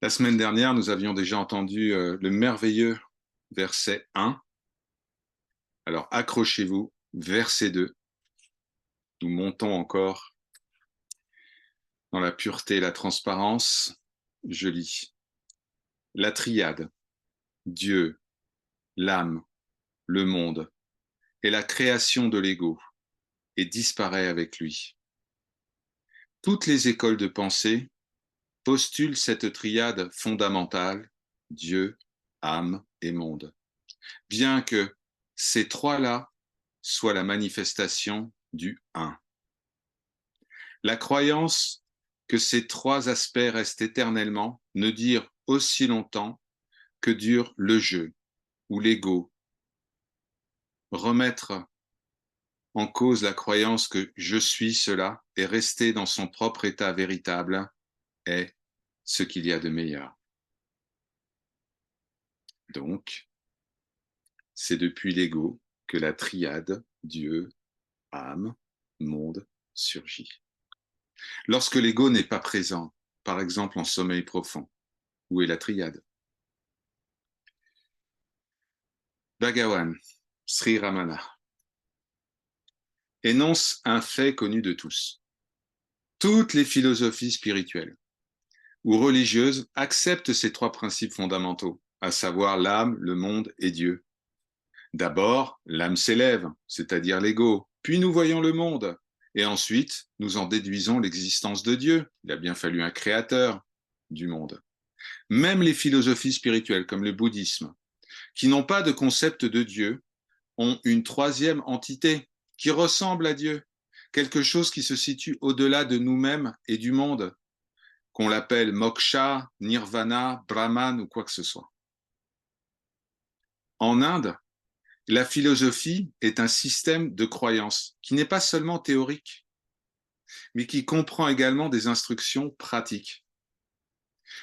La semaine dernière, nous avions déjà entendu le merveilleux verset 1. Alors accrochez-vous, verset 2. Nous montons encore dans la pureté et la transparence. Je lis. La triade, Dieu, l'âme, le monde, est la création de l'ego et disparaît avec lui. Toutes les écoles de pensée postulent cette triade fondamentale, Dieu, âme et monde, bien que ces trois-là soient la manifestation du un. La croyance que ces trois aspects restent éternellement ne dure aussi longtemps que dure le jeu ou l'ego. Remettre en cause la croyance que je suis cela et rester dans son propre état véritable est ce qu'il y a de meilleur. Donc, c'est depuis l'ego que la triade Dieu, âme, monde surgit. Lorsque l'ego n'est pas présent, par exemple en sommeil profond, où est la triade? Bhagavan, Sri Ramana, énonce un fait connu de tous. Toutes les philosophies spirituelles ou religieuses acceptent ces trois principes fondamentaux, à savoir l'âme, le monde et Dieu. D'abord, l'âme s'élève, c'est-à-dire l'ego, puis nous voyons le monde, et ensuite nous en déduisons l'existence de Dieu. Il a bien fallu un créateur du monde. Même les philosophies spirituelles, comme le bouddhisme, qui n'ont pas de concept de Dieu, ont une troisième entité qui ressemble à Dieu, quelque chose qui se situe au-delà de nous-mêmes et du monde, qu'on l'appelle moksha, nirvana, brahman ou quoi que ce soit. En Inde, la philosophie est un système de croyances qui n'est pas seulement théorique, mais qui comprend également des instructions pratiques.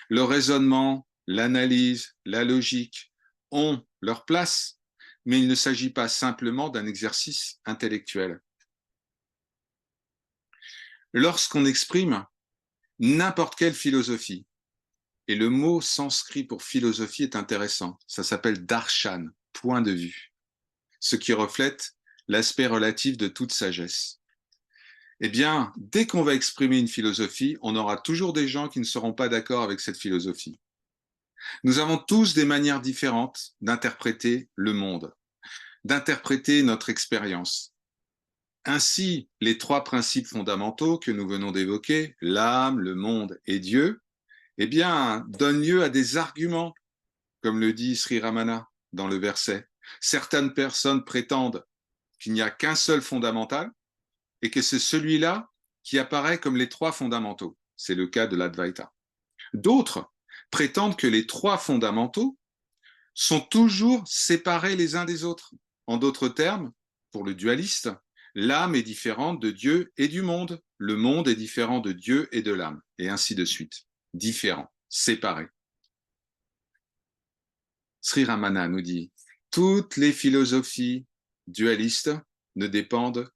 Le raisonnement, l'analyse, la logique ont leur place, mais il ne s'agit pas simplement d'un exercice intellectuel. Lorsqu'on exprime n'importe quelle philosophie, et le mot sanskrit pour philosophie est intéressant, ça s'appelle darshan, point de vue, ce qui reflète l'aspect relatif de toute sagesse. Eh bien, dès qu'on va exprimer une philosophie, on aura toujours des gens qui ne seront pas d'accord avec cette philosophie. Nous avons tous des manières différentes d'interpréter le monde, d'interpréter notre expérience. Ainsi, les trois principes fondamentaux que nous venons d'évoquer, l'âme, le monde et Dieu, eh bien, donnent lieu à des arguments, comme le dit Sri Ramana dans le verset. Certaines personnes prétendent qu'il n'y a qu'un seul fondamental et que c'est celui-là qui apparaît comme les trois fondamentaux. C'est le cas de l'Advaita. D'autres prétendent que les trois fondamentaux sont toujours séparés les uns des autres. En d'autres termes, pour le dualiste, l'âme est différente de Dieu et du monde. Le monde est différent de Dieu et de l'âme, et ainsi de suite. Différents, séparés. Sri Ramana nous dit, toutes les philosophies dualistes ne dépendent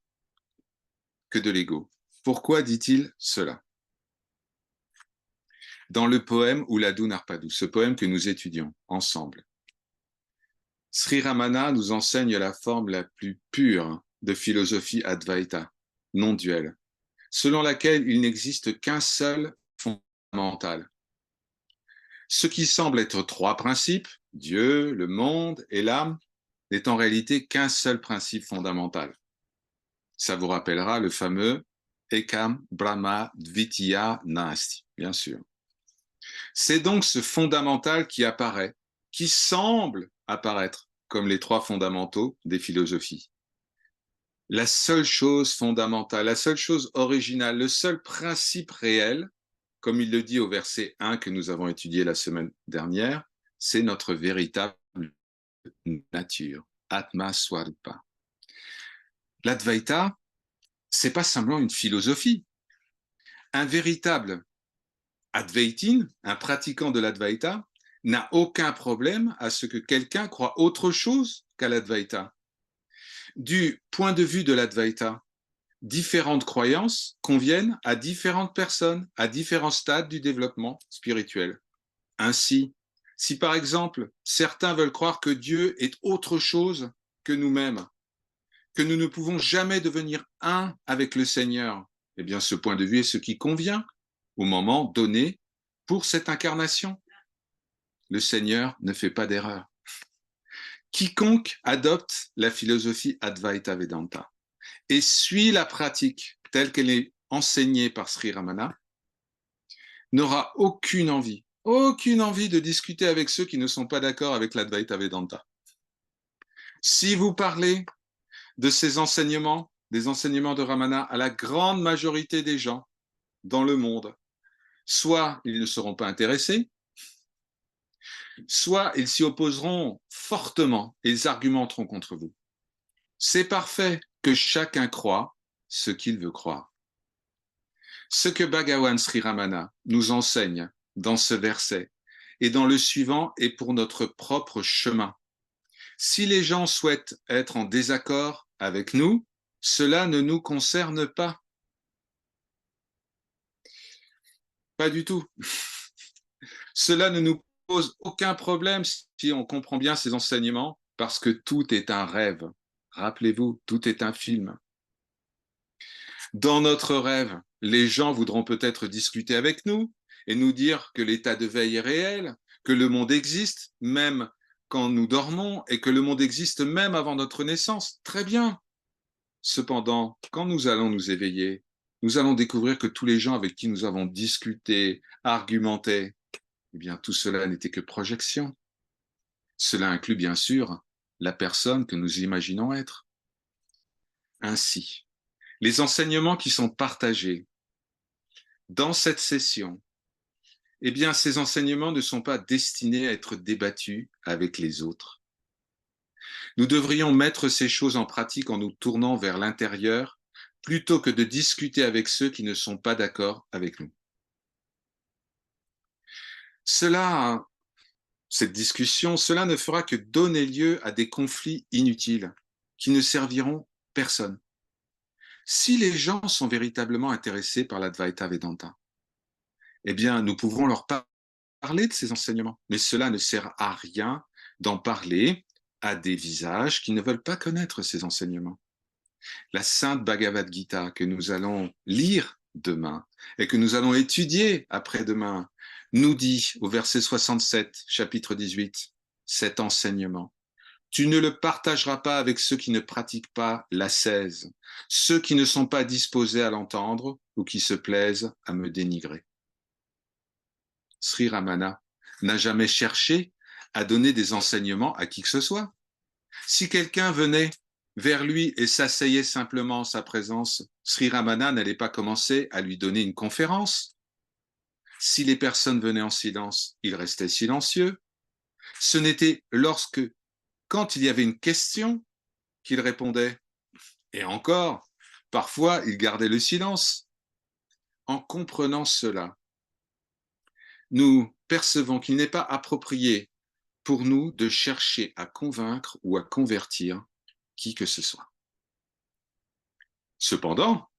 que de l'ego. Pourquoi dit-il cela? Dans le poème Uladu Narpadu, ce poème que nous étudions ensemble, Sri Ramana nous enseigne la forme la plus pure de philosophie Advaita, non duelle, selon laquelle il n'existe qu'un seul fondamental. Ce qui semble être trois principes, Dieu, le monde et l'âme, n'est en réalité qu'un seul principe fondamental. Ça vous rappellera le fameux Ekam Brahma Dvitiya Nasti, bien sûr. C'est donc ce fondamental qui apparaît, qui semble apparaître comme les trois fondamentaux des philosophies. La seule chose fondamentale, la seule chose originale, le seul principe réel, comme il le dit au verset 1 que nous avons étudié la semaine dernière, c'est notre véritable nature, Atma Swarupa. L'Advaita, c'est pas simplement une philosophie. Un véritable Advaitin, un pratiquant de l'Advaita, n'a aucun problème à ce que quelqu'un croit autre chose qu'à l'Advaita. Du point de vue de l'Advaita, différentes croyances conviennent à différentes personnes, à différents stades du développement spirituel. Ainsi, si par exemple, certains veulent croire que Dieu est autre chose que nous-mêmes, que nous ne pouvons jamais devenir un avec le Seigneur, eh bien ce point de vue est ce qui convient au moment donné pour cette incarnation. Le Seigneur ne fait pas d'erreur. Quiconque adopte la philosophie Advaita Vedanta et suit la pratique telle qu'elle est enseignée par Sri Ramana n'aura aucune envie de discuter avec ceux qui ne sont pas d'accord avec l'Advaita Vedanta. Si vous parlez de ces enseignements, des enseignements de Ramana à la grande majorité des gens dans le monde, soit ils ne seront pas intéressés, soit ils s'y opposeront fortement et ils argumenteront contre vous. C'est parfait que chacun croie ce qu'il veut croire. Ce que Bhagavan Sri Ramana nous enseigne dans ce verset et dans le suivant est pour notre propre chemin. Si les gens souhaitent être en désaccord avec nous, cela ne nous concerne pas. Pas du tout. Cela ne nous pose aucun problème si on comprend bien ces enseignements, parce que tout est un rêve. Rappelez-vous, tout est un film. Dans notre rêve, les gens voudront peut-être discuter avec nous et nous dire que l'état de veille est réel, que le monde existe même quand nous dormons et que le monde existe même avant notre naissance. Très bien. Cependant, quand nous allons nous éveiller, nous allons découvrir que tous les gens avec qui nous avons discuté, argumenté, eh bien, tout cela n'était que projection. Cela inclut bien sûr la personne que nous imaginons être. Ainsi, les enseignements qui sont partagés dans cette session, eh bien, ces enseignements ne sont pas destinés à être débattus avec les autres. Nous devrions mettre ces choses en pratique en nous tournant vers l'intérieur plutôt que de discuter avec ceux qui ne sont pas d'accord avec nous. Cette discussion, cela ne fera que donner lieu à des conflits inutiles qui ne serviront personne. Si les gens sont véritablement intéressés par l'Advaita Vedanta, eh bien, nous pouvons leur parler de ces enseignements, mais cela ne sert à rien d'en parler à des visages qui ne veulent pas connaître ces enseignements. La Sainte Bhagavad Gita que nous allons lire demain et que nous allons étudier après-demain nous dit au verset 67, chapitre 18, cet enseignement. Tu ne le partageras pas avec ceux qui ne pratiquent pas l'ascèse, ceux qui ne sont pas disposés à l'entendre ou qui se plaisent à me dénigrer. Sri Ramana n'a jamais cherché à donner des enseignements à qui que ce soit. Si quelqu'un venait vers lui et s'asseyait simplement en sa présence, Sri Ramana n'allait pas commencer à lui donner une conférence. Si les personnes venaient en silence, il restait silencieux. Ce n'était quand il y avait une question, qu'il répondait. Et encore, parfois, il gardait le silence. En comprenant cela, nous percevons qu'il n'est pas approprié pour nous de chercher à convaincre ou à convertir qui que ce soit. Cependant,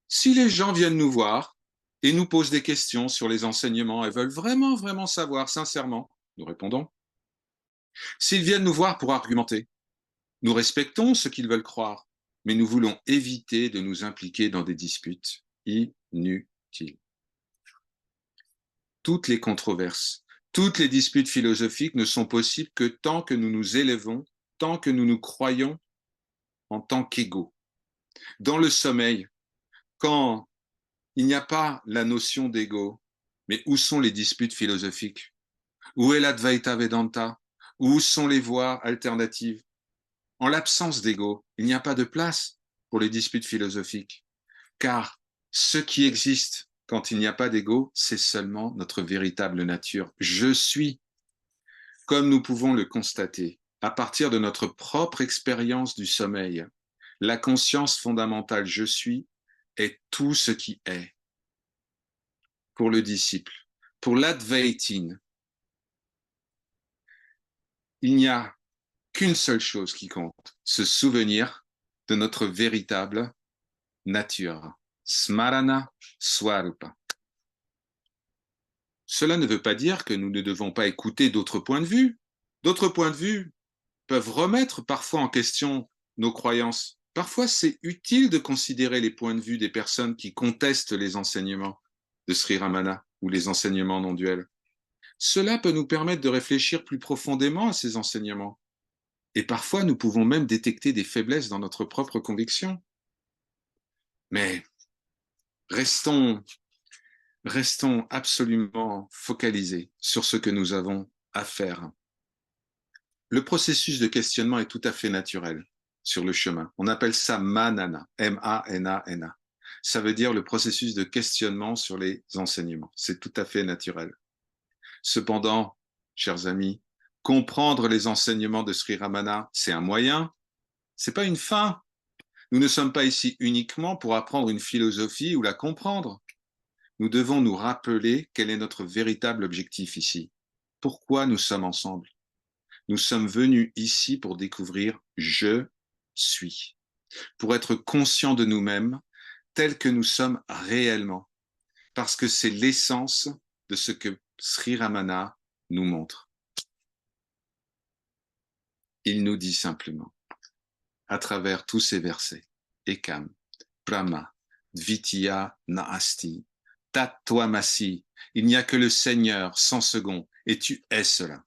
si les gens viennent nous voir et nous posent des questions sur les enseignements et veulent vraiment savoir sincèrement, nous répondons. S'ils viennent nous voir pour argumenter, nous respectons ce qu'ils veulent croire, mais nous voulons éviter de nous impliquer dans des disputes inutiles. Toutes les controverses, toutes les disputes philosophiques ne sont possibles que tant que nous nous élevons, tant que nous nous croyons en tant qu'égaux. Dans le sommeil, quand il n'y a pas la notion d'ego, mais où sont les disputes philosophiques? Où est l'Advaita Vedanta? Où sont les voies alternatives? En l'absence d'ego, il n'y a pas de place pour les disputes philosophiques, car ce qui existe quand il n'y a pas d'ego, c'est seulement notre véritable nature. Je suis, comme nous pouvons le constater, à partir de notre propre expérience du sommeil. La conscience fondamentale je suis est tout ce qui est. Pour le disciple, pour l'Advaitin, il n'y a qu'une seule chose qui compte, se souvenir de notre véritable nature. Smarana Swarupa. Cela ne veut pas dire que nous ne devons pas écouter d'autres points de vue. D'autres points de vue peuvent remettre parfois en question nos croyances. Parfois, c'est utile de considérer les points de vue des personnes qui contestent les enseignements de Sri Ramana ou les enseignements non duels. Cela peut nous permettre de réfléchir plus profondément à ces enseignements. Et parfois, nous pouvons même détecter des faiblesses dans notre propre conviction. Mais restons, restons absolument focalisés sur ce que nous avons à faire. Le processus de questionnement est tout à fait naturel sur le chemin. On appelle ça manana, M-A-N-A-N-A. Ça veut dire le processus de questionnement sur les enseignements. C'est tout à fait naturel. Cependant, chers amis, comprendre les enseignements de Sri Ramana, c'est un moyen, c'est pas une fin. Nous ne sommes pas ici uniquement pour apprendre une philosophie ou la comprendre. Nous devons nous rappeler quel est notre véritable objectif ici. Pourquoi nous sommes ensemble? Nous sommes venus ici pour découvrir je suis, pour être conscients de nous-mêmes tels que nous sommes réellement, parce que c'est l'essence de ce que Sri Ramana nous montre. Il nous dit simplement, à travers tous ces versets, Ekam, Brahma, Dvitiya Naasti, Tattvamasi, il n'y a que le Seigneur sans second, et tu es cela.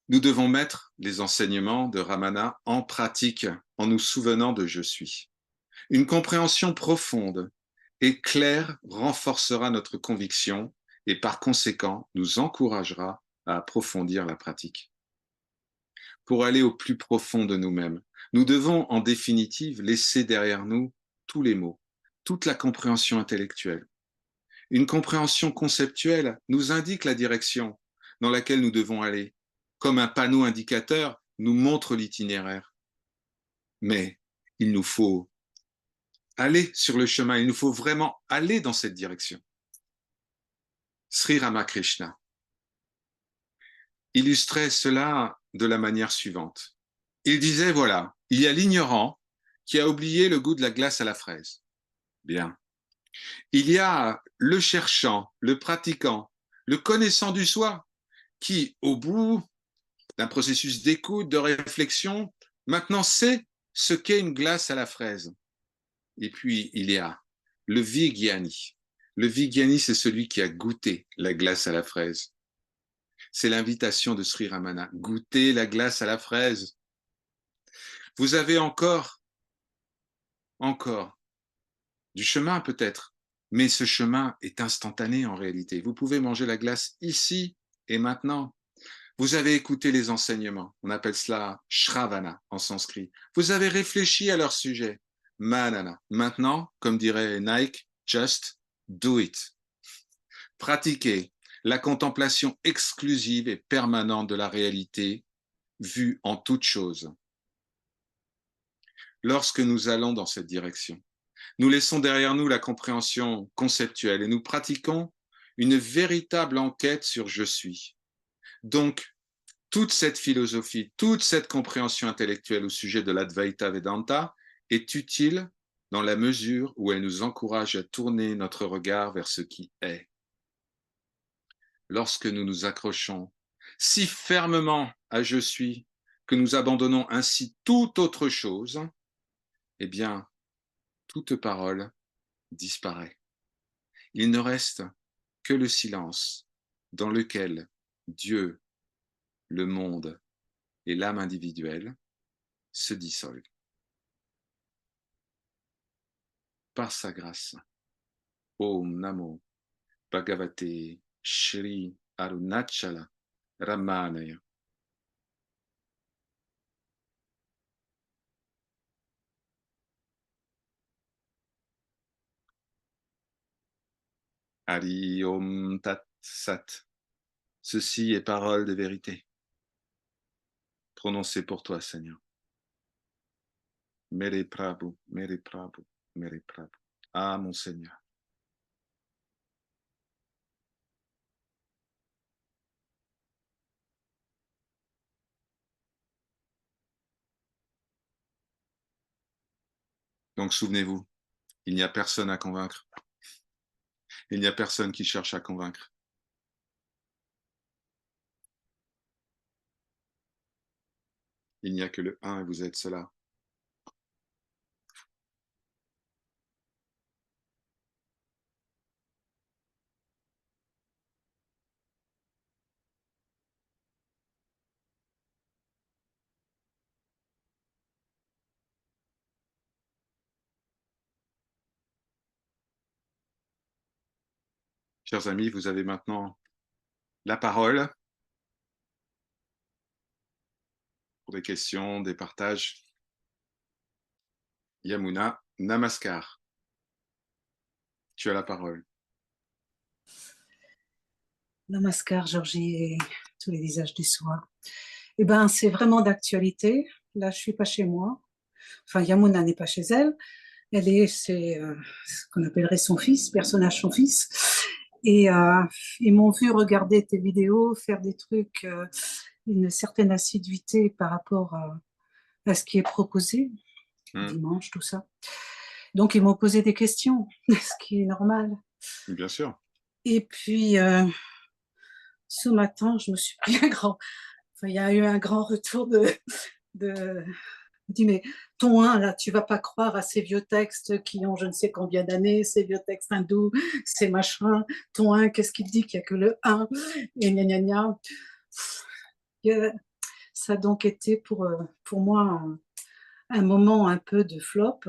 Nous devons mettre les enseignements de Ramana en pratique en nous souvenant de je suis. Une compréhension profonde et claire renforcera notre conviction et par conséquent nous encouragera à approfondir la pratique. Pour aller au plus profond de nous-mêmes, nous devons en définitive laisser derrière nous tous les mots, toute la compréhension intellectuelle. Une compréhension conceptuelle nous indique la direction dans laquelle nous devons aller, comme un panneau indicateur nous montre l'itinéraire. Mais il nous faut aller sur le chemin, il nous faut vraiment aller dans cette direction. Sri Ramakrishna illustrait cela de la manière suivante. Il disait, voilà, il y a l'ignorant qui a oublié le goût de la glace à la fraise. Bien. Il y a le cherchant, le pratiquant, le connaissant du soi, qui, au bout d'un processus d'écoute, de réflexion, maintenant sait ce qu'est une glace à la fraise. Et puis, il y a le Vigyani. Le Vigyani, c'est celui qui a goûté la glace à la fraise. C'est l'invitation de Sri Ramana. Goûter la glace à la fraise. Vous avez encore du chemin peut-être, mais ce chemin est instantané en réalité. Vous pouvez manger la glace ici et maintenant. Vous avez écouté les enseignements, on appelle cela Shravana en sanskrit. Vous avez réfléchi à leur sujet, Manana. Maintenant, comme dirait Nike, just do it. Pratiquez la contemplation exclusive et permanente de la réalité vue en toute chose. Lorsque nous allons dans cette direction, nous laissons derrière nous la compréhension conceptuelle et nous pratiquons une véritable enquête sur je suis. Donc, toute cette philosophie, toute cette compréhension intellectuelle au sujet de l'Advaita Vedanta est utile dans la mesure où elle nous encourage à tourner notre regard vers ce qui est. Lorsque nous nous accrochons si fermement à je suis que nous abandonnons ainsi toute autre chose, eh bien, toute parole disparaît. Il ne reste que le silence dans lequel Dieu, le monde et l'âme individuelle se dissolvent. Par sa grâce. Om Namo Bhagavate Shri Arunachala Ramanaya. Hari Om Tat Sat. Ceci est parole de vérité, prononcée pour toi, Seigneur. Mere Prabhu, Mere Prabhu, Mere Prabhu. Ah, mon Seigneur. Donc, souvenez-vous, Il n'y a personne à convaincre. Il n'y a personne qui cherche à convaincre. Il n'y a que le un et vous êtes cela. Chers amis, vous avez maintenant la parole pour des questions, des partages. Yamuna, Namaskar. Tu as la parole. Namaskar, Georgie, et tous les visages du soir. Eh ben, c'est vraiment d'actualité. Là, je suis pas chez moi. Enfin, Yamuna n'est pas chez elle. C'est ce qu'on appellerait son fils, personnage son fils. Et ils m'ont vu regarder tes vidéos, faire des trucs, une certaine assiduité par rapport à ce qui est proposé, dimanche, tout ça. Donc, ils m'ont posé des questions, ce qui est normal. Bien sûr. Et puis, ce matin, je me suis pris il y a eu un grand retour de je dis, mais ton 1, là, tu vas pas croire à ces vieux textes qui ont je ne sais combien d'années, ces vieux textes hindous, ces machins. Ton 1, qu'est-ce qu'il dit qu'il n'y a que le 1 et gna gna gna. Ça a donc été pour moi un moment un peu de flop.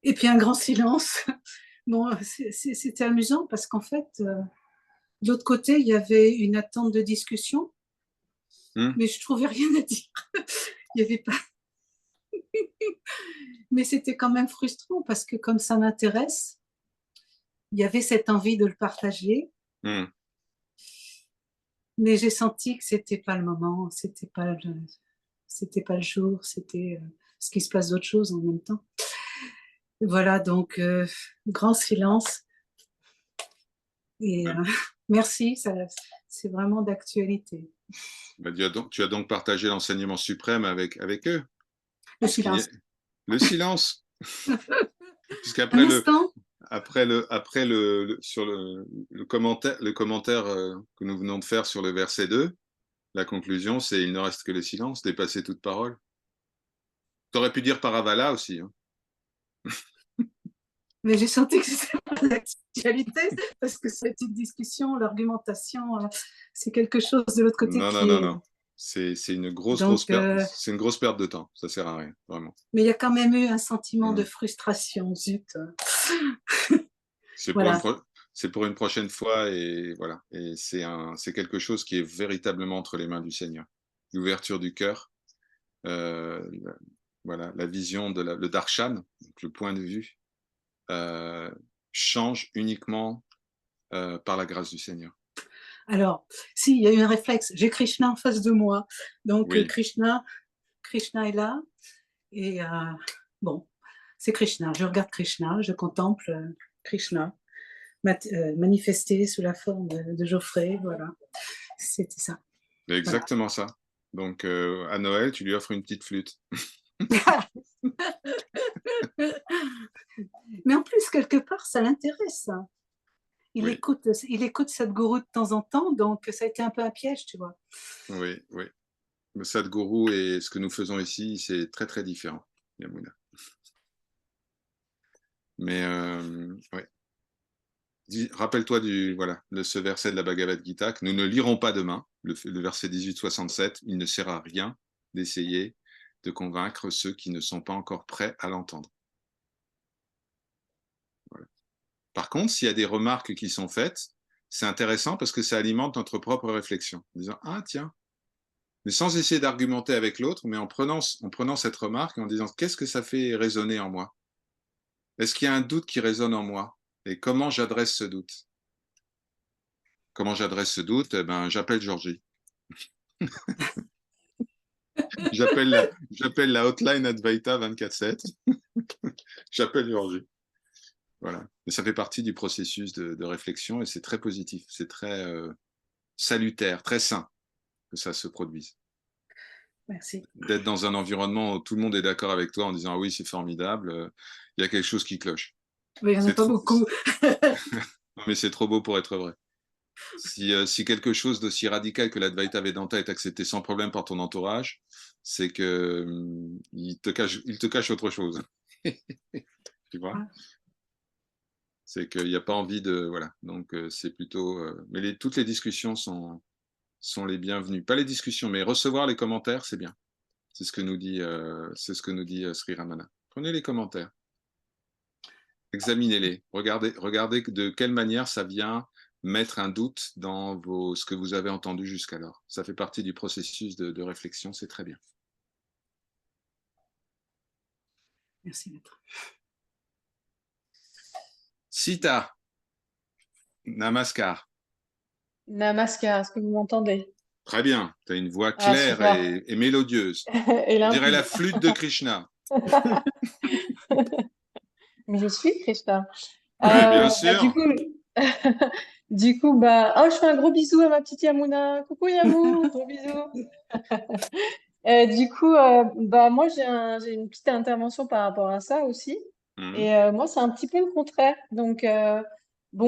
Et puis un grand silence. Bon, c'était amusant parce qu'en fait, de l'autre côté, il y avait une attente de discussion, mais je trouvais rien à dire. Il y avait pas. Mais c'était quand même frustrant parce que comme ça m'intéresse, il y avait cette envie de le partager. Mais j'ai senti que c'était pas le moment, c'était pas le jour, c'était ce qui se passe d'autre chose en même temps. Voilà, donc grand silence. Et merci, c'est vraiment d'actualité. Bah, tu as donc partagé l'enseignement suprême avec eux. Le silence. Le silence. Un Puisqu'après instant. sur le commentaire que nous venons de faire sur le verset 2, la conclusion, c'est il ne reste que le silence, dépasser toute parole. Tu aurais pu dire Paravala aussi. Hein. Mais j'ai senti que c'était pas d'actualité parce que cette petite discussion, l'argumentation, c'est quelque chose de l'autre côté Non. C'est une grosse perte. C'est une grosse perte de temps. Ça sert à rien, vraiment. Mais il y a quand même eu un sentiment de frustration, zut. Voilà. C'est pour une prochaine fois et voilà. Et c'est quelque chose qui est véritablement entre les mains du Seigneur. L'ouverture du cœur, voilà, la vision le darshan, donc le point de vue, change uniquement par la grâce du Seigneur. Alors, si, il y a eu un réflexe. J'ai Krishna en face de moi. Donc, oui. Krishna est là. Et bon, c'est Krishna. Je regarde Krishna, je contemple Krishna manifesté sous la forme de Geoffrey. Voilà, c'était ça. Exactement ça. Donc, à Noël, tu lui offres une petite flûte. Mais en plus, quelque part, ça l'intéresse. Il écoute Sadhguru de temps en temps, donc ça a été un peu un piège, tu vois. Oui. Le Sadhguru et ce que nous faisons ici, c'est très, très différent, Yamuna. Mais, oui. Rappelle-toi de ce verset de la Bhagavad Gita que nous ne lirons pas demain, le verset 18-67. Il ne sert à rien d'essayer de convaincre ceux qui ne sont pas encore prêts à l'entendre. Voilà. Par contre, s'il y a des remarques qui sont faites, c'est intéressant parce que ça alimente notre propre réflexion. En disant, ah tiens, mais sans essayer d'argumenter avec l'autre, mais en prenant cette remarque et en disant, qu'est-ce que ça fait résonner en moi? Est-ce qu'il y a un doute qui résonne en moi? Et comment j'adresse ce doute? Comment j'adresse ce doute? Eh ben, j'appelle Georgie. J'appelle la hotline Advaita 24/7. J'appelle Georgie. Voilà. Mais ça fait partie du processus de réflexion et c'est très positif. C'est très salutaire, très sain que ça se produise. Merci. d'être dans un environnement où tout le monde est d'accord avec toi en disant ah oui, c'est formidable, il y a quelque chose qui cloche. Oui, il n'y en a C'est pas trop... beaucoup. Non, mais c'est trop beau pour être vrai. Si quelque chose d'aussi radical que l'Advaita Vedanta est accepté sans problème par ton entourage, c'est que il te cache autre chose. Tu vois? Ah, C'est qu'il n'y a pas envie de voilà. Donc c'est plutôt. Mais toutes les discussions sont les bienvenues. Pas les discussions, mais recevoir les commentaires, c'est bien. C'est ce que nous dit Sri Ramana. Prenez les commentaires, examinez-les, regardez de quelle manière ça vient mettre un doute dans ce que vous avez entendu jusqu'alors. Ça fait partie du processus de réflexion, c'est très bien. merci, maître. Sita, Namaskar. Namaskar, est-ce que vous m'entendez? Très bien, tu as une voix Ah, claire super. et mélodieuse. Et On dirait la limpide. flûte de Krishna. Mais je suis Krishna. Ouais, bien Bah, du sûr. coup, bah, oh, je fais un gros bisou à ma petite Yamuna. Coucou Yamou, gros bisou. Bah, moi, j'ai une petite intervention par rapport à ça aussi. Mhm. Et moi, c'est un petit peu le contraire. Donc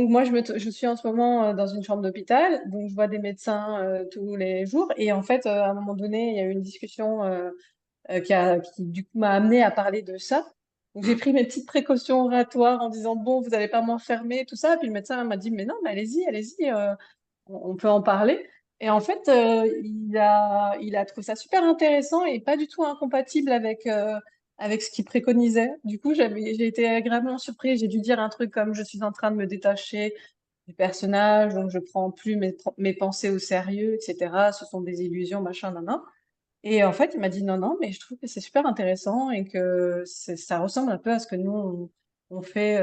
moi, je suis en ce moment dans une chambre d'hôpital. Donc, je vois des médecins tous les jours. Et en fait, à un moment donné, il y a eu une discussion qui du coup, m'a amené à parler de ça. Donc, j'ai Mhm. pris mes petites précautions oratoires en disant, bon, vous n'allez pas m'enfermer, tout ça. Puis le médecin m'a dit, mais non, mais allez-y, on peut en parler. Et en fait, il a trouvé ça super intéressant et pas du tout incompatible avec ce qu'il préconisait. Du coup, j'ai été agréablement surprise. J'ai dû dire un truc comme je suis en train de me détacher du personnage, donc je prends plus mes pensées au sérieux, etc. Ce sont des illusions, machin, nan, nan. Et en fait, il m'a dit non, non, mais je trouve que c'est super intéressant et que ça ressemble un peu à ce que nous, on fait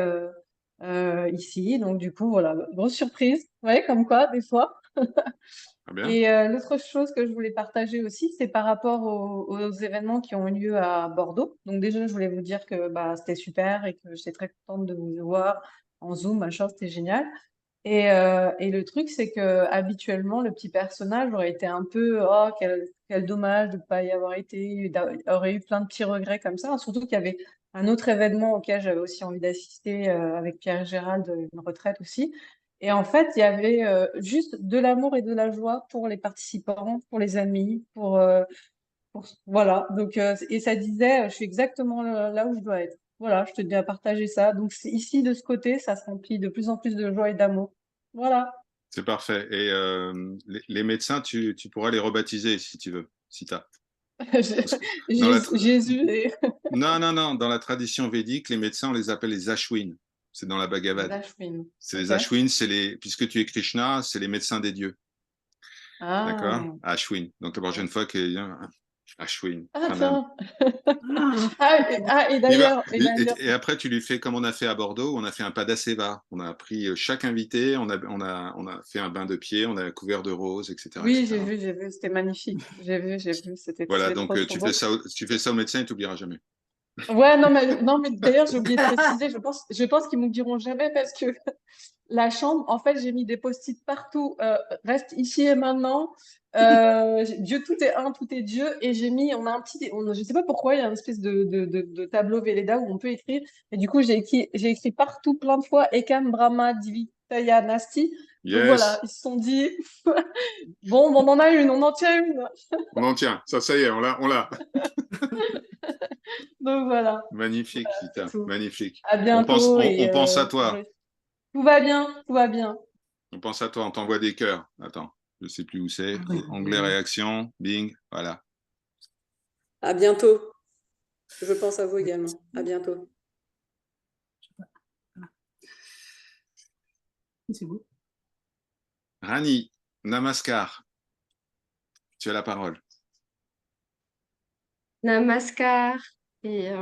ici. Donc, du coup, voilà, grosse surprise. Ouais, comme quoi, des fois. Très bien. Et l'autre chose que je voulais partager aussi, c'est par rapport aux événements qui ont eu lieu à Bordeaux. Donc, déjà, je voulais vous dire que bah, c'était super et que j'étais très contente de vous voir en Zoom, machin, c'était génial. Et le truc, c'est que habituellement, le petit personnage aurait été un peu, oh, quel dommage de ne pas y avoir été, aurait eu plein de petits regrets comme ça. Surtout qu'il y avait un autre événement auquel j'avais aussi envie d'assister avec Pierre et Gérald, une retraite aussi. Et en fait, il y avait juste de l'amour et de la joie pour les participants, pour les amis, voilà. Donc, et ça disait, je suis exactement là où je dois être. Voilà, je tenais à partager ça. Donc, ici, de ce côté, ça se remplit de plus en plus de joie et d'amour. Voilà. C'est parfait. Et les médecins, tu pourras les rebaptiser si tu veux, si t'as. Parce que dans la tra- Jésus et non, non, non, dans la tradition védique, les médecins, on les appelle les Ashwin. C'est dans la les Bhagavad. Ashwin. C'est Ok. les Ashwin, puisque tu es Krishna, c'est les médecins des dieux. D'accord? Ah, Ashwin. Donc la prochaine ok. fois qu'il y a Ashwin, Ah, Pranam. tiens. Ah, Et Il va, d'ailleurs, et après, tu lui fais comme on a fait à Bordeaux, on a fait un padaseva. On a pris chaque invité, on a fait un bain de pied, on a couvert de roses, etc., oui, etc. j'ai vu, c'était magnifique. J'ai vu, Voilà, c'était donc trop, trop beau. tu fais ça au médecin, il t'oubliera jamais. Ouais, non, mais d'ailleurs, j'ai oublié de préciser, je pense qu'ils m'oublieront jamais parce que la chambre, en fait, j'ai mis des post-it partout. Reste ici et maintenant. Dieu, tout est un, tout est Dieu. Et on a un je sais pas pourquoi, il y a une espèce de tableau Velleda où on peut écrire. Et du coup, j'ai écrit partout plein de fois Ekam Brahma Divitaya Nasti. Donc voilà, Yes, ils se sont dit, bon, on en a une, on en tient une. on en tient. Ça y est, on l'a. Donc voilà, Magnifique, c'est Sita, tout. magnifique. À bientôt On pense à toi. tout va bien, tout va bien. On pense à toi, on t'envoie des cœurs. Attends, je sais plus où c'est. ah oui, Onglet réaction, bing, voilà. À bientôt. Je pense à vous également. À bientôt. c'est beau. Rani, Namaskar, tu as la parole. Namaskar. Et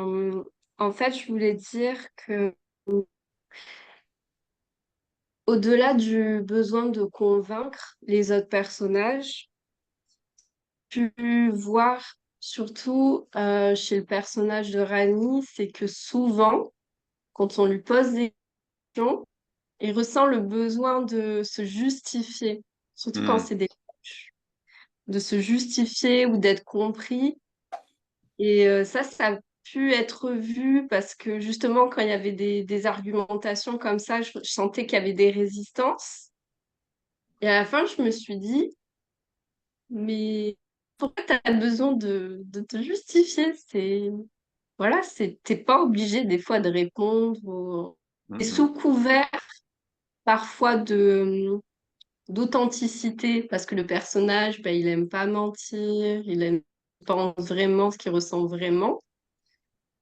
en fait, je voulais dire que au-delà du besoin de convaincre les autres personnages, pu voir surtout chez le personnage de Rani, c'est que souvent, quand on lui pose des questions, il ressent le besoin de se justifier, surtout quand Hmm, c'est des proches. se justifier ou d'être compris. Et ça a pu être vu parce que justement, quand il y avait des argumentations comme ça, je sentais qu'il y avait des résistances. Et à la fin, je me suis dit, mais pourquoi tu as besoin de te justifier? Voilà, t'es pas obligé des fois de répondre. Et Mhm. sous couvert parfois d'authenticité, parce que le personnage, ben, il aime pas mentir, pense vraiment ce qu'il ressent vraiment,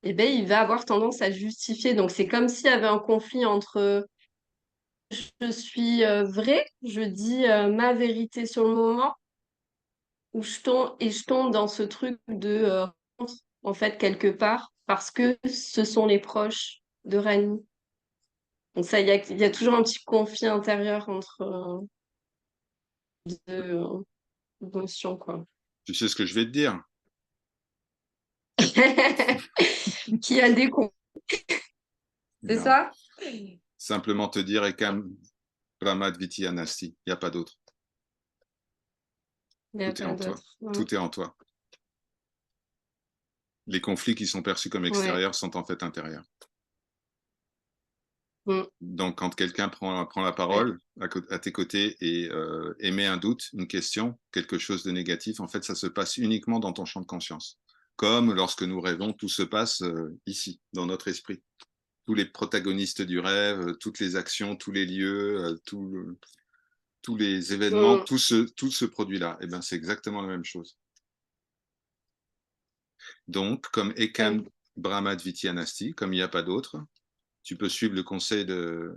et ben, il va avoir tendance à justifier. Donc c'est comme s'il y avait un conflit entre je suis vrai, je dis ma vérité sur le moment, ou je tombe dans ce truc de en fait quelque part, parce que ce sont les proches de Rani. Donc ça, il y a toujours un petit conflit intérieur entre deux notions, quoi. Tu sais ce que je vais te dire? Qui a des cons, c'est Non. ça? Simplement te dire Ekam Brahmat Viti Anasti. Il n'y a pas d'autre. Il n'y a Tout est pas en toi. d'autre. Tout est en toi. Les conflits qui sont perçus comme Ouais. extérieurs sont en fait intérieurs. Mm. Donc, quand quelqu'un prend la Ouais. parole à tes côtés et émet un doute, une question, quelque chose de négatif, en fait, ça se passe uniquement dans ton champ de conscience. Comme lorsque nous rêvons, tout se passe ici, dans notre esprit. Tous les protagonistes du rêve, toutes les actions, tous les lieux, tous les événements, Mm. tout se produit là. Et ben, c'est exactement la même chose. Donc, comme Ekam Ouais. Brahmat Vityanasti, comme il n'y a pas d'autre, tu peux suivre le conseil de,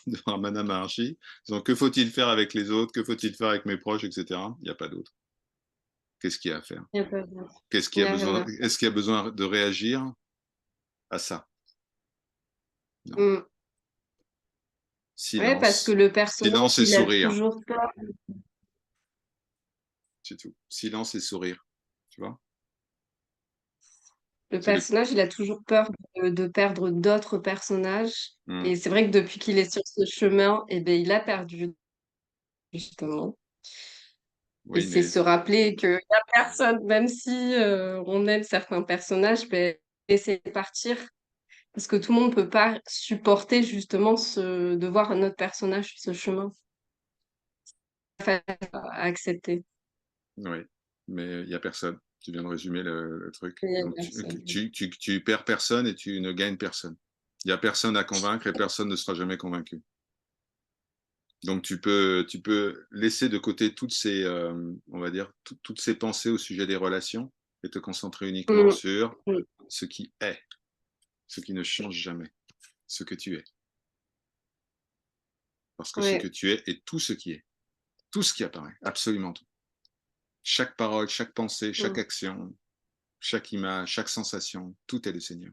de Ramana Maharshi. Donc, que faut-il faire avec les autres? Que faut-il faire avec mes proches, etc. Il n'y a pas d'autre. Qu'est-ce qu'il y a à faire? Il n'y a pas d'autre. Qu'est-ce Il qu'il y a n'y a rien besoin? à faire. Est-ce qu'il y a besoin de réagir à ça? Non. Mm. Ouais, parce que Silence. le personnage, Silence et il a sourire. toujours peur. C'est tout. Silence et sourire. Tu vois? Le C'est le. personnage, il a toujours peur de perdre d'autres personnages. Hmm. Et c'est vrai que depuis qu'il est sur ce chemin, eh ben, il a perdu, justement. Et Oui, c'est mais se rappeler qu'il n'y a personne, même si on aime certains personnages, ben, laisser partir. Parce que tout le monde ne peut pas supporter justement de voir un autre personnage sur ce chemin. À accepter. oui, mais il n'y a personne. Tu viens de résumer le truc. Il y a Donc, personne. tu perds personne et tu ne gagnes personne. Il n'y a personne à convaincre et personne ne sera jamais convaincu. Donc, tu peux laisser de côté toutes ces, on va dire, toutes ces pensées au sujet des relations et te concentrer uniquement Mm, sur mm. ce qui est, ce qui ne change jamais, ce que tu es. Parce que ce que Ouais, tu es est tout ce qui est, tout ce qui apparaît, absolument tout. Chaque parole, chaque pensée, chaque mm, action, chaque image, chaque sensation, tout est le Seigneur.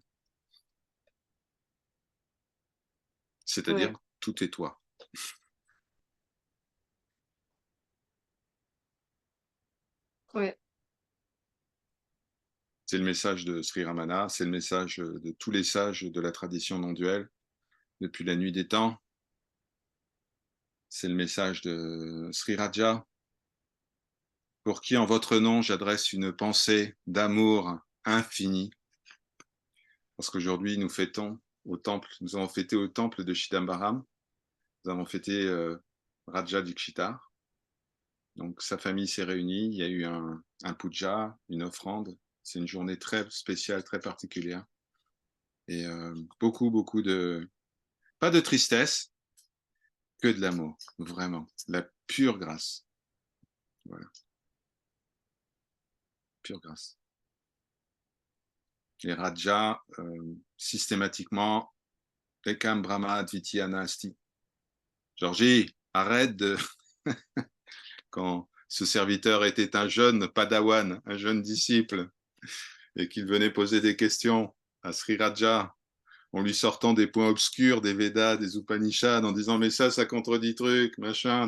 C'est-à-dire, ouais, tout est toi. ouais, C'est le message de Sri Ramana, c'est le message de tous les sages de la tradition non duelle depuis la nuit des temps. C'est le message de Sri Raja, pour qui en votre nom j'adresse une pensée d'amour infini. Parce qu'aujourd'hui nous fêtons au temple, nous avons fêté au temple de Chidambaram, nous avons fêté Raja Dikshitar. Donc sa famille s'est réunie, il y a eu un puja, une offrande. C'est une journée très spéciale, très particulière. Et beaucoup de, pas de tristesse, que de l'amour, vraiment. La pure grâce. Voilà, pure grâce. Les Rajas, systématiquement, Ekam Brahma Advitiyana Asti. Georgie, arrête de. Quand ce serviteur était un jeune padawan, un jeune disciple, et qu'il venait poser des questions à Sri Raja, en lui sortant des points obscurs des Védas, des Upanishads, en disant mais ça contredit truc, machin,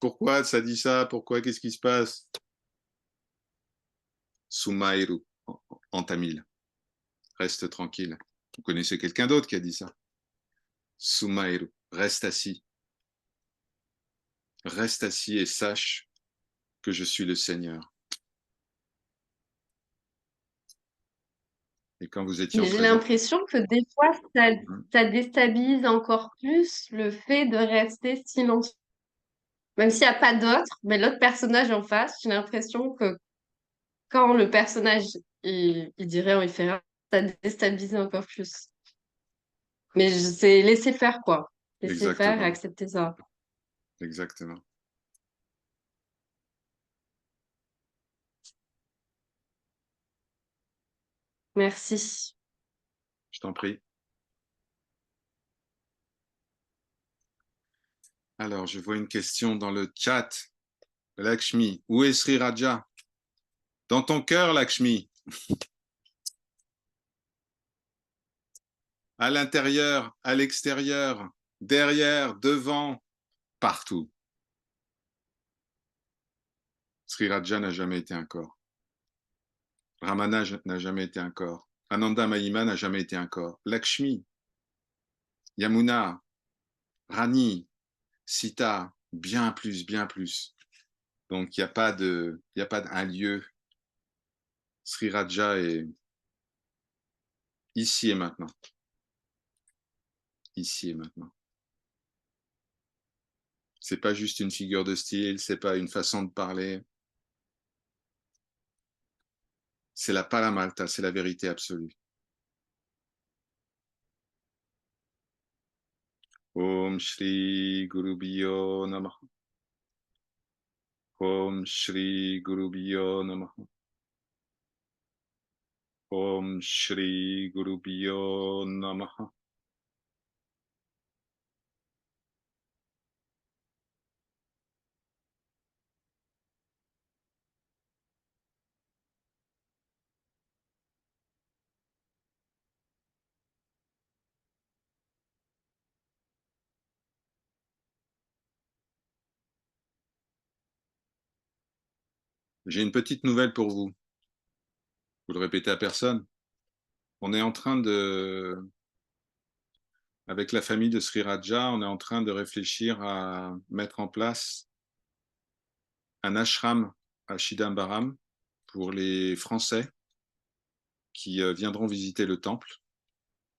pourquoi ça dit ça, pourquoi, qu'est-ce qui se passe? Sumairu, en tamil, reste tranquille. Vous connaissez quelqu'un d'autre qui a dit ça? Sumairu, reste assis et sache que je suis le Seigneur. Et quand vous étiez en Mais j'ai présence, l'impression que des fois, ça déstabilise encore plus le fait de rester silencieux. Même s'il n'y a pas d'autre, mais l'autre personnage en face, j'ai l'impression que quand le personnage il dirait ou il fait rien, ça déstabilise encore plus. Mais c'est laisser faire, quoi. Laisser faire et exactement, accepter ça. exactement. Merci. Je t'en prie. Alors, je vois une question dans le chat. Lakshmi, où est Sri Raja? Dans ton cœur, Lakshmi. À l'intérieur, à l'extérieur, derrière, devant, partout. Sri Raja n'a jamais été un corps. Ramana n'a jamais été un corps. Ananda Mahima n'a jamais été un corps. Lakshmi, Yamuna, Rani, Sita, bien plus, bien plus. Donc, il n'y a pas un lieu. Sri Raja est ici et maintenant. Ici et maintenant. C'est pas juste une figure de style, c'est pas une façon de parler. C'est la Paramalta, c'est la vérité absolue. Om Shri Gurubhyo Namaha. Om Shri Gurubhyo Namaha. Om Shri Gurubhyo Namaha. J'ai une petite nouvelle pour vous. Vous le répétez à personne. On est en train de, avec la famille de Sri Raja, on est en train de réfléchir à mettre en place un ashram à Chidambaram pour les Français qui viendront visiter le temple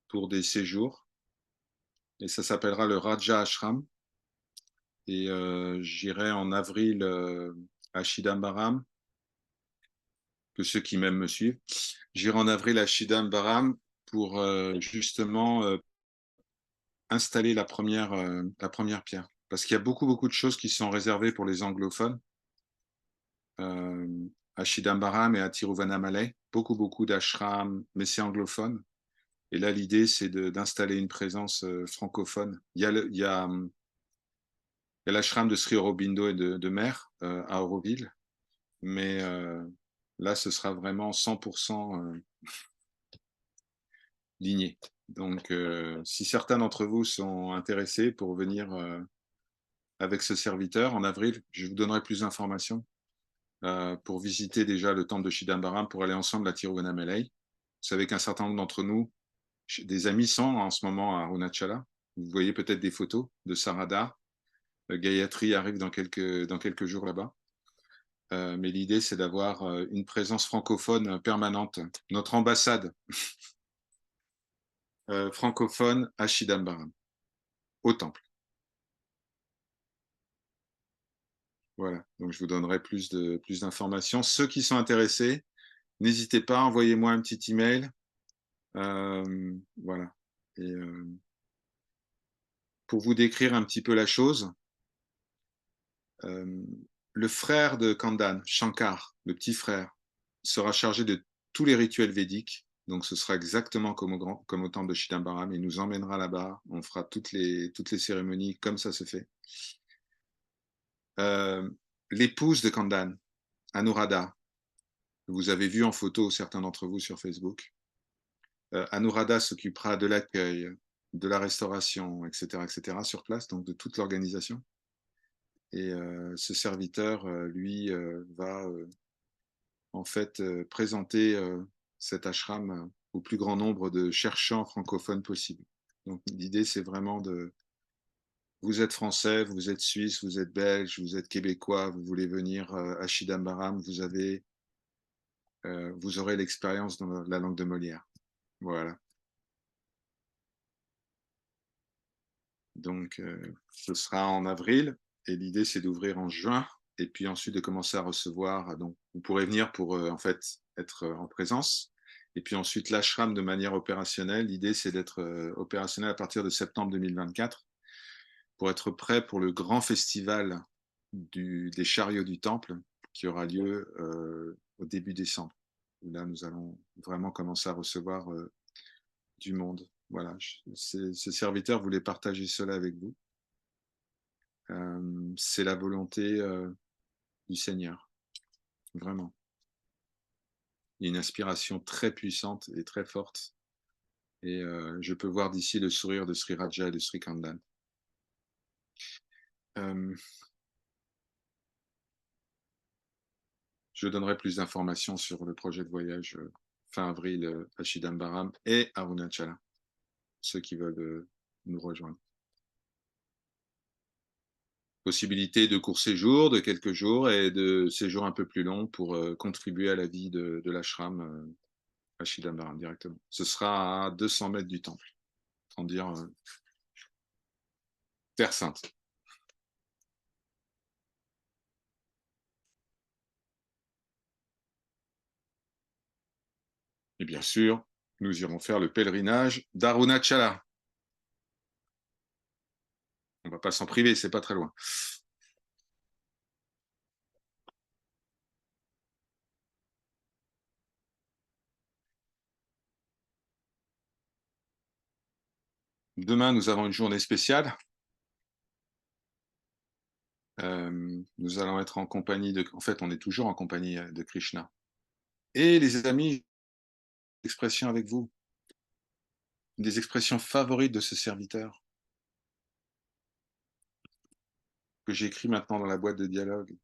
pour des séjours. Et ça s'appellera le Raja Ashram. Et j'irai en avril à Chidambaram, que ceux qui m'aiment me suivent. J'irai en avril à Chidambaram pour justement installer la première pierre. Parce qu'il y a beaucoup de choses qui sont réservées pour les anglophones à Chidambaram et à Tiruvannamalai. Beaucoup d'ashrams, mais c'est anglophone. Et là, l'idée, c'est d'installer une présence francophone. Il y a l'ashram de Sri Aurobindo et de Mer à Auroville, mais là, ce sera vraiment 100% ligné. Donc, si certains d'entre vous sont intéressés pour venir avec ce serviteur en avril, je vous donnerai plus d'informations pour visiter déjà le temple de Chidambaram, pour aller ensemble à Tiruvannamalai. Vous savez qu'un certain nombre d'entre nous, des amis sont en ce moment à Arunachala. Vous voyez peut-être des photos de Sarada. Gayatri arrive dans quelques jours là-bas. Mais l'idée, c'est d'avoir une présence francophone permanente. Notre ambassade francophone à Chidambaram, au temple. Voilà, donc je vous donnerai plus d'informations. Ceux qui sont intéressés, n'hésitez pas, envoyez-moi un petit email. Voilà. Et pour vous décrire un petit peu la chose, le frère de Kandan, Shankar, le petit frère, sera chargé de tous les rituels védiques. Donc ce sera exactement comme au temple de Chidambaram. Il nous emmènera là-bas. On fera toutes les cérémonies comme ça se fait. L'épouse de Kandan, Anuradha, vous avez vu en photo certains d'entre vous sur Facebook. Anuradha s'occupera de l'accueil, de la restauration, etc. sur place, donc de toute l'organisation. Et ce serviteur, lui, va en fait présenter cet ashram au plus grand nombre de cherchants francophones possible. Donc l'idée, c'est vraiment Vous êtes français, vous êtes suisse, vous êtes belge, vous êtes québécois, vous voulez venir à Chidambaram, vous aurez l'expérience dans la langue de Molière. Voilà. Donc, ce sera en avril et l'idée, c'est d'ouvrir en juin et puis ensuite de commencer à recevoir. Donc, vous pourrez venir pour en fait être en présence. Et puis ensuite, l'ashram de manière opérationnelle. L'idée, c'est d'être opérationnel à partir de septembre 2024 pour être prêt pour le grand festival des chariots du temple qui aura lieu au début décembre. Où là, nous allons vraiment commencer à recevoir du monde. Voilà, ce serviteur voulait partager cela avec vous. C'est la volonté du Seigneur, vraiment. Il y a une inspiration très puissante et très forte. Et je peux voir d'ici le sourire de Sri Raja et de Sri Kandan. Je donnerai plus d'informations sur le projet de voyage fin avril à Chidambaram et à Arunachala, ceux qui veulent nous rejoindre. Possibilité de court séjour, de quelques jours et de séjours un peu plus longs pour contribuer à la vie de l'ashram à Chidambaram directement. Ce sera à 200 mètres du temple, sans dire Terre Sainte. Et bien sûr, nous irons faire le pèlerinage d'Arunachala. On ne va pas s'en priver, c'est pas très loin. Demain, nous avons une journée spéciale. Nous allons être en compagnie en fait, on est toujours en compagnie de Krishna. Et les amis, expression avec vous, une des expressions favorites de ce serviteur que j'ai écrit maintenant dans la boîte de dialogue.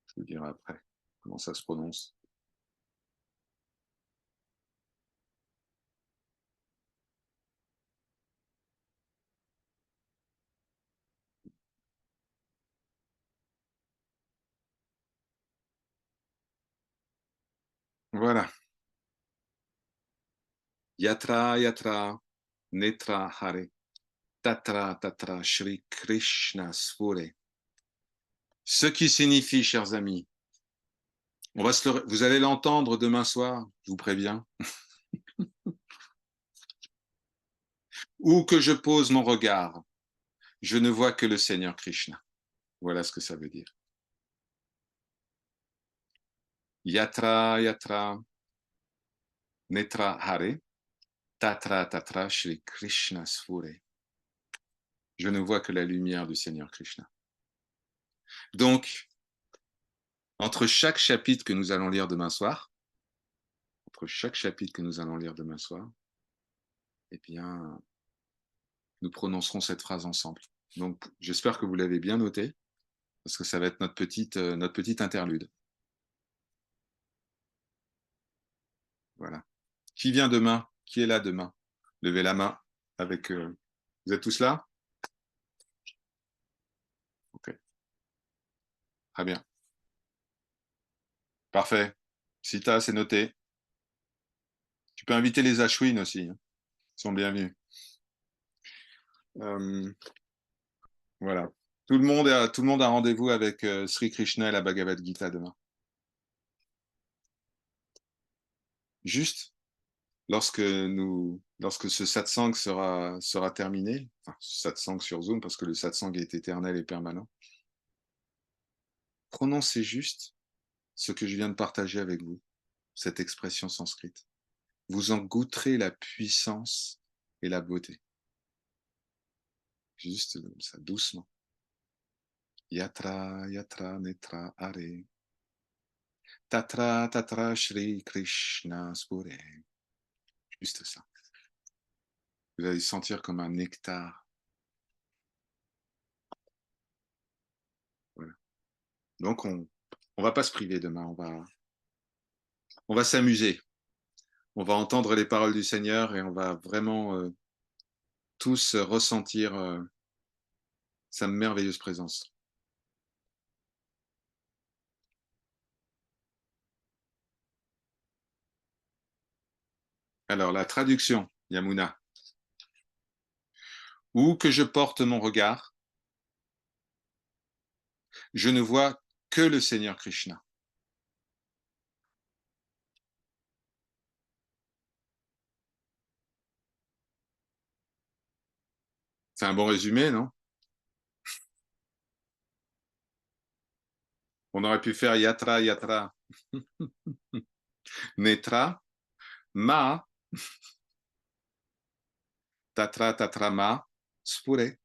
Je vous dirai après comment ça se prononce. Voilà. Yatra, yatra, netra hare, tatra, tatra, Shri Krishna Spure. Ce qui signifie, chers amis, vous allez l'entendre demain soir, je vous préviens. Où que je pose mon regard, je ne vois que le Seigneur Krishna. Voilà ce que ça veut dire. Yatra, yatra, netra hare, tatra, tatra, Shri Krishna Spure. Je ne vois que la lumière du Seigneur Krishna. Donc, entre chaque chapitre que nous allons lire demain soir, eh bien, nous prononcerons cette phrase ensemble. Donc, j'espère que vous l'avez bien noté, parce que ça va être notre petite interlude. Voilà. Qui vient demain? Qui est là demain? Levez la main avec... Vous êtes tous là? Ok. Très bien. Parfait. Sita, c'est noté. Tu peux inviter les Ashwin aussi. Hein. Ils sont bienvenus. Voilà. Tout le monde a rendez-vous avec Sri Krishna et la Bhagavad Gita demain. Juste lorsque ce satsang sera terminé, enfin, satsang sur Zoom, parce que le satsang est éternel et permanent, prononcez juste ce que je viens de partager avec vous, cette expression sanskrite. Vous en goûterez la puissance et la beauté. Juste ça, doucement. Yatra, yatra, netra, hare. Tatra, tatra, Shri Krishna Spure. Juste ça. Vous allez sentir comme un nectar. Voilà. Donc, on va pas se priver demain. On va s'amuser. On va entendre les paroles du Seigneur et on va vraiment tous ressentir sa merveilleuse présence. Alors, la traduction, Yamuna. Où que je porte mon regard, je ne vois que le Seigneur Krishna. C'est un bon résumé, non? On aurait pu faire yatra, yatra. Netra, ma, tatra, tatra, ma, spure.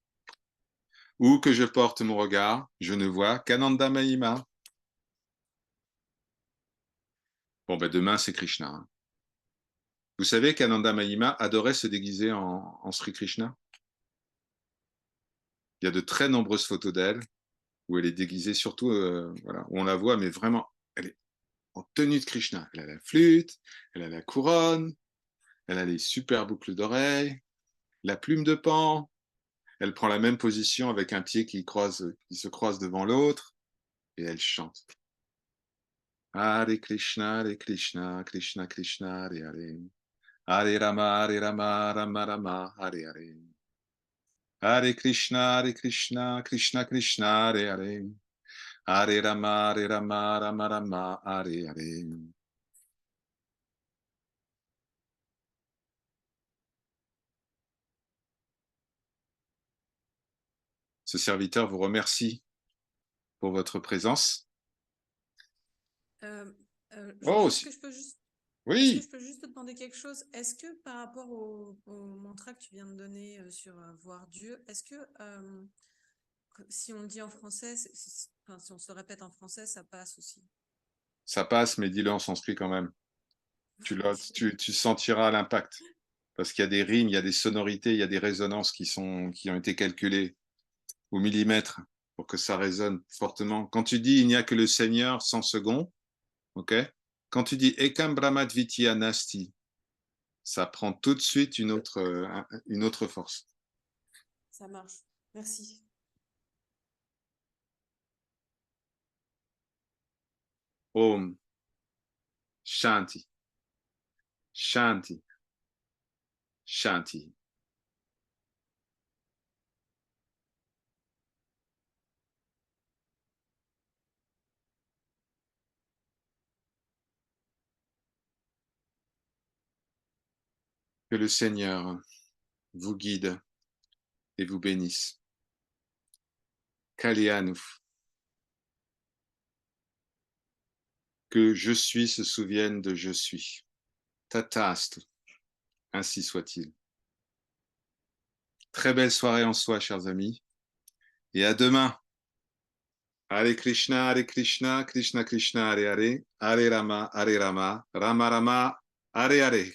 Où que je porte mon regard, je ne vois qu'Ananda Mahima. Bon, ben demain, c'est Krishna. Hein. Vous savez qu'Ananda Mahima adorait se déguiser en Sri Krishna? Il y a de très nombreuses photos d'elle où elle est déguisée, surtout, voilà, où on la voit, mais vraiment, elle est en tenue de Krishna. Elle a la flûte, elle a la couronne, elle a les super boucles d'oreilles, la plume de pan. Elle prend la même position avec un pied qui se croise devant l'autre et elle chante. Hare Krishna, Hare Krishna, Krishna Krishna, Hare Hare. Hare Rama, Hare Rama, Rama Rama, Hare Hare. Hare Krishna, Krishna Krishna, Hare Hare. Hare Rama, Rama Rama, Hare Hare. Ce serviteur vous remercie pour votre présence. Oh, Est-ce que je peux juste, est-ce que oui, je peux juste te demander quelque chose? Est-ce que par rapport au mantra que tu viens de donner sur voir Dieu, est-ce que si on le dit en français, enfin, si on se le répète en français, ça passe aussi? ça passe, mais dis-le en sanskrit quand même. Tu sentiras l'impact. Parce qu'il y a des rimes, il y a des sonorités, il y a des résonances qui ont été calculées au millimètre pour que ça résonne fortement. Quand tu dis il n'y a que le Seigneur sans second, ok? Quand tu dis Ekam Brahmadvitya Nasti, ça prend tout de suite une autre force. Ça marche. Merci. Om Shanti, Shanti, Shanti. Que le Seigneur vous guide et vous bénisse. Kalyanu. Que je suis se souvienne de je suis. Tatastu. Ainsi soit-il. Très belle soirée en soi, chers amis. Et à demain. Hare Krishna, Hare Krishna, Krishna Krishna, Hare Hare, Hare Rama, Rama Rama, Hare Hare.